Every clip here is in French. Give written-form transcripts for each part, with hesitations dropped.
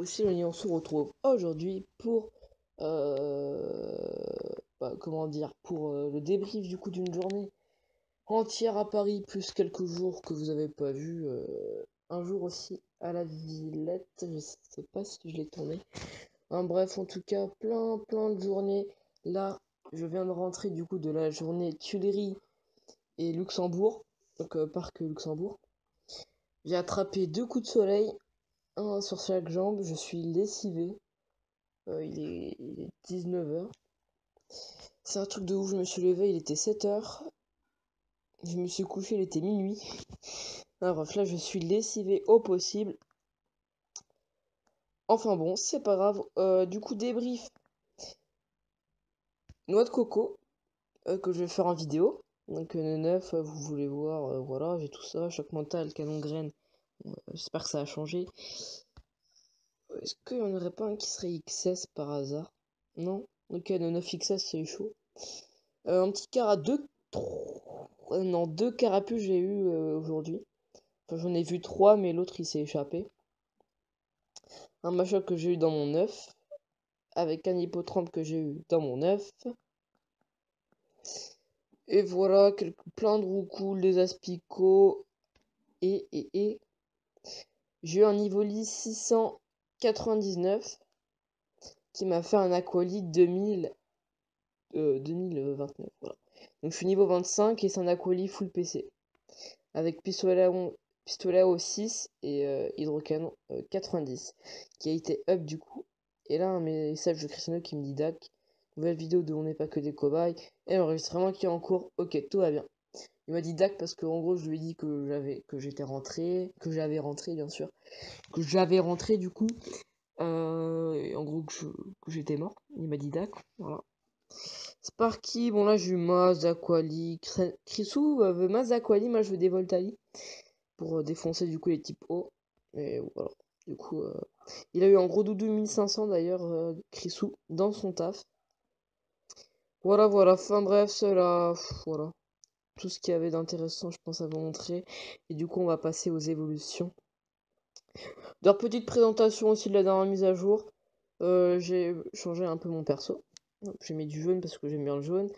aussi, on se retrouve aujourd'hui pour, comment dire, pour le débrief du coup d'une journée entière à Paris, plus quelques jours que vous avez pas vu, un jour aussi à la Villette, je sais pas si je l'ai tourné. Bref, en tout cas, plein de journées. Là, je viens de rentrer du coup de la journée Tuileries et Luxembourg, donc parc Luxembourg. J'ai attrapé 2 coups de soleil, un sur chaque jambe, je suis lessivé. Il est 19h. C'est un truc de ouf, je me suis levé, il était 7h. Je me suis couché, il était minuit. Bref, là je suis lessivé au possible. Enfin bon, c'est pas grave. Du coup, débrief. Noix de coco, que je vais faire en vidéo. Donc, le 9, vous voulez voir, voilà, j'ai tout ça. Choc mental, canon graine. J'espère que ça a changé. Est-ce qu'il n'y en aurait pas un qui serait XS par hasard? Non? Ok, le 9XS c'est chaud. Un petit car à 2. Non, 2 carapuces j'ai eu aujourd'hui. Enfin, j'en ai vu 3, mais l'autre il s'est échappé. Un machin que j'ai eu dans mon œuf. Avec un hippotrampe que j'ai eu dans mon œuf. Et voilà, plein de roucoules, des asticots. Et. J'ai eu un Nivoli 699 qui m'a fait un Aqualite 2029. Voilà. Donc je suis niveau 25 et c'est un Aquali full PC. Avec pistolet à eau 6 et hydrocanon 90. Qui a été up du coup. Et là un message de Cristiano qui me dit Dac, nouvelle vidéo de On n'est pas que des cobayes. Et l'enregistrement qui est en cours. Ok, tout va bien. Il m'a dit Dac parce qu'en gros je lui ai dit que j'étais rentré, que j'avais rentré bien sûr. Que j'avais rentré du coup. Et en gros que j'étais mort. Il m'a dit Dac, voilà. Sparky, bon là j'ai eu Maz, Aquali, Chrisou veut Maz, Aquali, moi je veux des Voltali pour défoncer du coup les types O. Et voilà, du coup il a eu un gros doudou 1500 d'ailleurs, Chrisou, dans son taf. Voilà, fin bref, cela, voilà. Tout ce qu'il y avait d'intéressant je pense à vous montrer. Et du coup on va passer aux évolutions. Leur petite présentation aussi de la dernière mise à jour. J'ai changé un peu mon perso. J'ai mis du jaune parce que j'aime bien le jaune.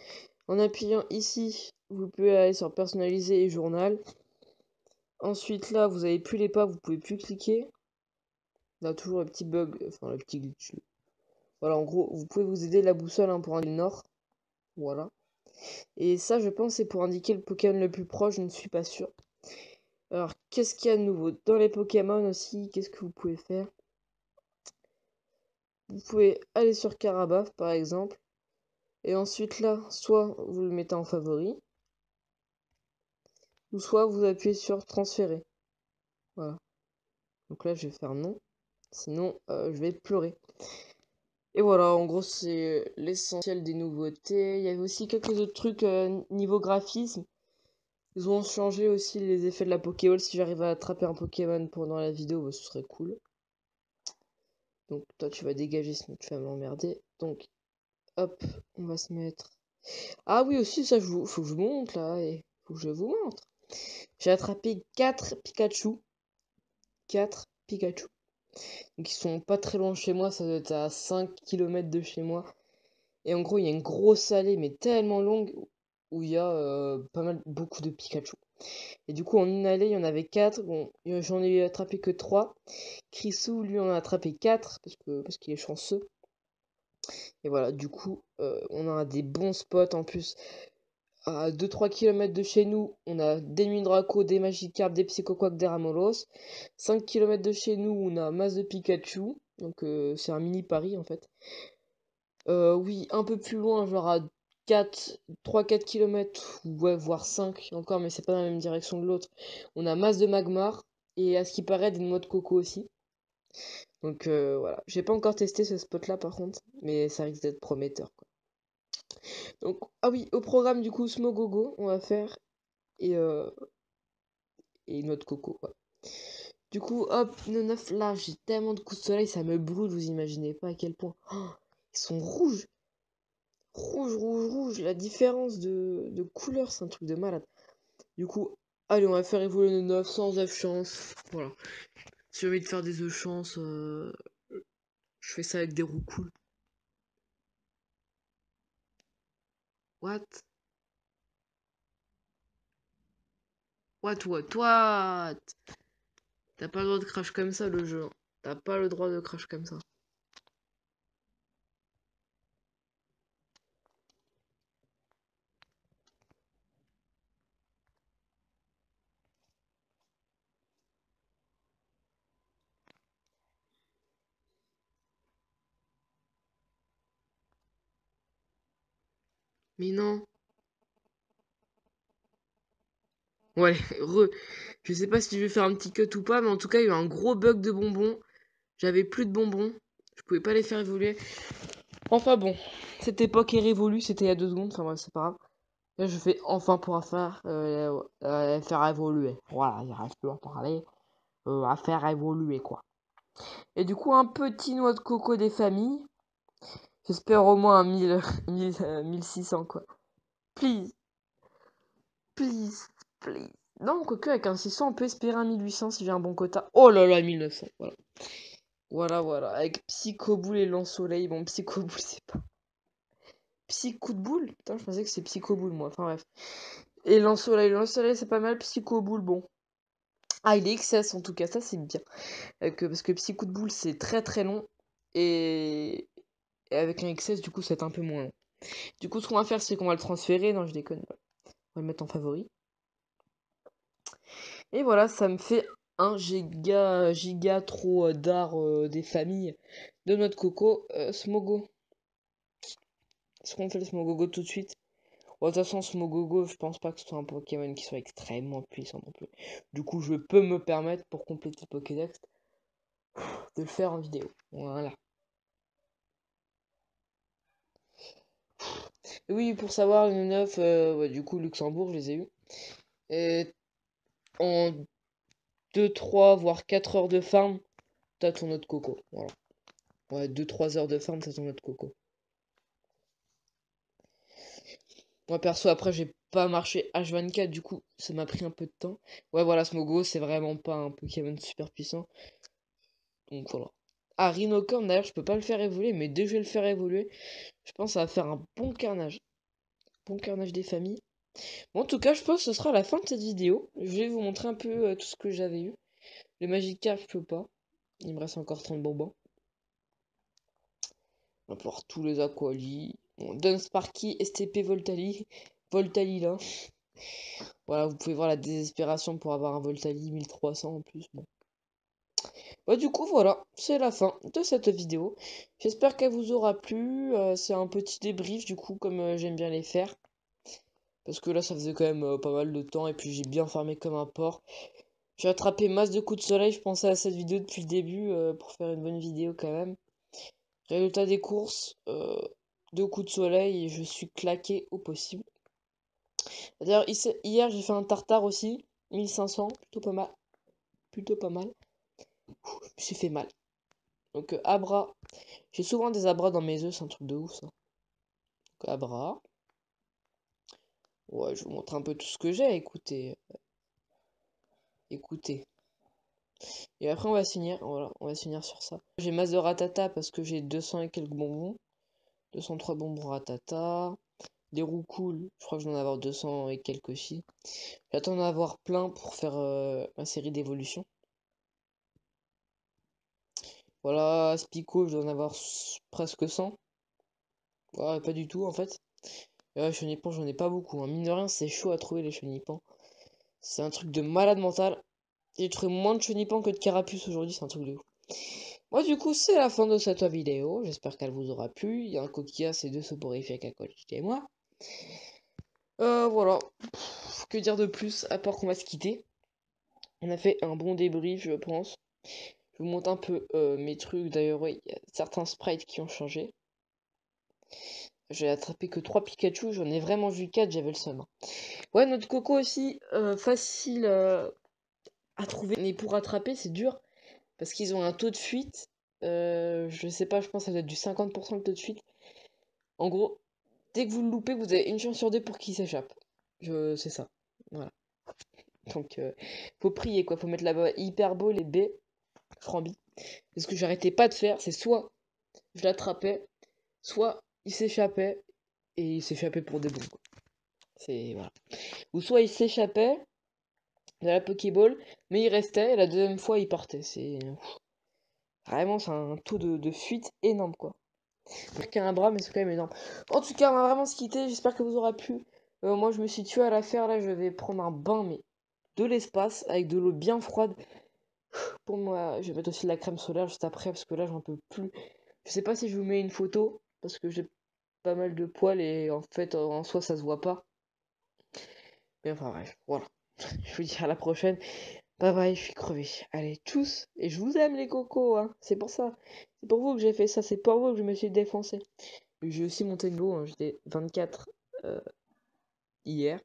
En appuyant ici, vous pouvez aller sur personnaliser et journal. Ensuite là, vous avez plus les pas, vous pouvez plus cliquer. Là, toujours le petit bug, enfin le petit glitch. Voilà, en gros, vous pouvez vous aider la boussole pour indiquer le nord. Voilà. Et ça, je pense, c'est pour indiquer le Pokémon le plus proche, je ne suis pas sûr. Alors, qu'est-ce qu'il y a de nouveau? Dans les Pokémon aussi, qu'est-ce que vous pouvez faire? Vous pouvez aller sur Karabaf, par exemple. Et ensuite là, soit vous le mettez en favori, ou soit vous appuyez sur transférer. Voilà. Donc là, je vais faire non. Sinon, je vais pleurer. Et voilà, en gros, c'est l'essentiel des nouveautés. Il y avait aussi quelques autres trucs niveau graphisme. Ils ont changé aussi les effets de la Pokéball. Si j'arrive à attraper un Pokémon pendant la vidéo, bah, ce serait cool. Donc toi, tu vas dégager, sinon tu vas m'emmerder. Donc, hop, on va se mettre... Ah oui, aussi, ça, faut que je vous montre, là. Et faut que je vous montre. J'ai attrapé 4 Pikachu. 4 Pikachu. Donc ils sont pas très loin de chez moi, ça doit être à 5 km de chez moi. Et en gros, il y a une grosse allée, mais tellement longue, où il y a beaucoup de Pikachu. Et du coup, en une allée, il y en avait 4. Bon, j'en ai attrapé que 3. Chrisou, lui, en a attrapé 4, parce qu'il est chanceux. Et voilà, du coup, on a des bons spots en plus. À 2-3 km de chez nous, on a des Mindraco, des Magikarp, des Psychoquack, des Ramolos. 5 km de chez nous, on a masse de Pikachu. Donc c'est un mini Paris en fait. Oui, un peu plus loin, genre à 3-4 km, ouais, voire 5 encore, mais c'est pas dans la même direction que l'autre. On a masse de Magmar, et à ce qui paraît, des noix de coco aussi. Donc voilà, j'ai pas encore testé ce spot là par contre, mais ça risque d'être prometteur, quoi. Donc, ah oui, au programme du coup, Smogogo, on va faire, et, euh, et noix de coco, ouais. Du coup, hop, le 9 là, j'ai tellement de coups de soleil, ça me brûle, vous imaginez pas à quel point. Oh, ils sont rouges! Rouge, la différence de couleur, c'est un truc de malade. Du coup, allez, on va faire évoluer le 9 sans œuf chance. Voilà. Si j'ai envie de faire des œufs chance, Je fais ça avec des roues cool. What? What? T'as pas le droit de crash comme ça, le jeu. T'as pas le droit de crash comme ça. Mais non. Ouais, je sais pas si je vais faire un petit cut ou pas, mais en tout cas, il y a eu un gros bug de bonbons. J'avais plus de bonbons. Je pouvais pas les faire évoluer. Enfin bon, cette époque est révolue, c'était il y a 2 secondes. Enfin bref, c'est pas grave. Là, je fais enfin pour faire évoluer. Voilà, il reste plus à parler. À faire évoluer, quoi. Et du coup, un petit noix de coco des familles. J'espère au moins un 1600, quoi. Please, please, please. Non, quoique, avec un 600, on peut espérer un 1800 si j'ai un bon quota. Oh là là, 1900, voilà. Voilà. Avec Psychoboule et Lance-Soleil. Bon, Psychoboule, c'est pas... Psy-coup de boule? Putain, je pensais que c'est Psychoboule, moi. Enfin, bref. Et Lance-Soleil, c'est pas mal. Psychoboule, bon. Ah, il est XS, en tout cas, ça, c'est bien. Parce que Psy-coup de boule, c'est très très long. Et... avec un XS, du coup, c'est un peu moins long. Du coup, ce qu'on va faire, c'est qu'on va le transférer. Non, je déconne. On va le mettre en favori. Et voilà, ça me fait un giga trop d'art des familles de notre coco Smogo. Est-ce qu'on fait le Smogogo tout de suite? Bon, de toute façon, Smogogo, je pense pas que ce soit un Pokémon qui soit extrêmement puissant non plus. Du coup, je peux me permettre, pour compléter le Pokédex, de le faire en vidéo. Voilà. Et oui, pour savoir, les 9, ouais, du coup, Luxembourg, je les ai eu. Et en 2, 3, voire 4 heures de farm, t'as ton autre coco. Voilà. Ouais, 2-3 heures de farm, t'as ton autre coco. Moi perso, après, j'ai pas marché H24, du coup, ça m'a pris un peu de temps. Ouais, voilà, Smogo, c'est vraiment pas un Pokémon super puissant. Donc voilà. Ah, Rhinocorn, d'ailleurs, je peux pas le faire évoluer, mais dès que je vais le faire évoluer, je pense que ça va faire un bon carnage. Bon carnage des familles. Bon, en tout cas, je pense que ce sera la fin de cette vidéo. Je vais vous montrer un peu tout ce que j'avais eu. Le Magikarp, je peux pas. Il me reste encore 30 bonbons. On va voir tous les Aquali. Bon, Dunsparky, STP Voltali là. Voilà, vous pouvez voir la désespération pour avoir un Voltali 1300 en plus. Bon. Bah, du coup, voilà, c'est la fin de cette vidéo. J'espère qu'elle vous aura plu. C'est un petit débrief, du coup, comme j'aime bien les faire. Parce que là, ça faisait quand même pas mal de temps. Et puis, j'ai bien farmé comme un porc. J'ai attrapé masse de coups de soleil. Je pensais à cette vidéo depuis le début pour faire une bonne vidéo quand même. Résultat des courses, 2 coups de soleil et je suis claqué au possible. D'ailleurs, hier, j'ai fait un tartare aussi. 1500, plutôt pas mal. Plutôt pas mal. Je me suis fait mal. Donc, Abra. J'ai souvent des abras dans mes œufs, c'est un truc de ouf ça. Donc, Abra. Ouais, je vous montre un peu tout ce que j'ai, écoutez. Écoutez. Et après, on va finir. Voilà, on va finir sur ça. J'ai masse de ratata parce que j'ai 200 et quelques bonbons. 203 bonbons ratata. Des roucoules, je crois que je vais en avoir 200 et quelques aussi. J'attends d'en avoir plein pour faire ma série d'évolution. Voilà, Spico, je dois en avoir presque 100. Ouais, pas du tout en fait. Et ouais, Chenipan, j'en ai pas beaucoup. Hein. Mine de rien, c'est chaud à trouver les Chenipan. C'est un truc de malade mental. J'ai trouvé moins de Chenipan que de Carapuce aujourd'hui, c'est un truc de ouf. Moi, du coup, c'est la fin de cette vidéo. J'espère qu'elle vous aura plu. Il y a un coquillage, c'est 2 soporifiques à coller et moi. Voilà. Que dire de plus, à part qu'on va se quitter. On a fait un bon débrief, je pense. Je vous montre un peu mes trucs. D'ailleurs, oui, il y a certains sprites qui ont changé. J'ai attrapé que 3 Pikachu, j'en ai vraiment vu 4, j'avais le seum. Ouais, notre coco aussi, facile à trouver. Mais pour attraper, c'est dur. Parce qu'ils ont un taux de fuite. Je sais pas, je pense que ça doit être du 50% le taux de fuite. En gros, dès que vous le loupez, vous avez une chance sur 2 pour qu'il s'échappe. C'est ça. Voilà. Donc, faut prier quoi. Faut mettre la hyperbole et B, Frambi. C'est ce que j'arrêtais pas de faire. C'est soit je l'attrapais, soit il s'échappait, et il s'échappait pour des bons, quoi. C'est, voilà. Ou soit il s'échappait de la Pokéball, mais il restait, et la deuxième fois il partait. C'est vraiment, c'est un taux de fuite énorme, quoi. Parce qu'il y a un bras, mais c'est quand même énorme. En tout cas, on va vraiment se quitter. J'espère que vous aura plu. Moi, je me suis tué à la faire. Là, je vais prendre un bain, mais de l'espace, avec de l'eau bien froide. Pour moi, je vais mettre aussi de la crème solaire juste après, parce que là, j'en peux plus. Je sais pas si je vous mets une photo, parce que j'ai pas mal de poils, et en fait, en soi, ça se voit pas. Mais enfin, bref, voilà. Je vous dis à la prochaine. Bye bye, je suis crevé. Allez, tchuss. Et je vous aime, les cocos, hein. C'est pour ça. C'est pour vous que j'ai fait ça. C'est pour vous que je me suis défoncé. J'ai aussi monté le lot, hein. J'étais 24 hier.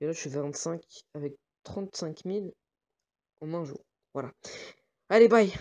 Et là, je suis 25 avec 35 000 en un jour. Voilà. Allez, bye.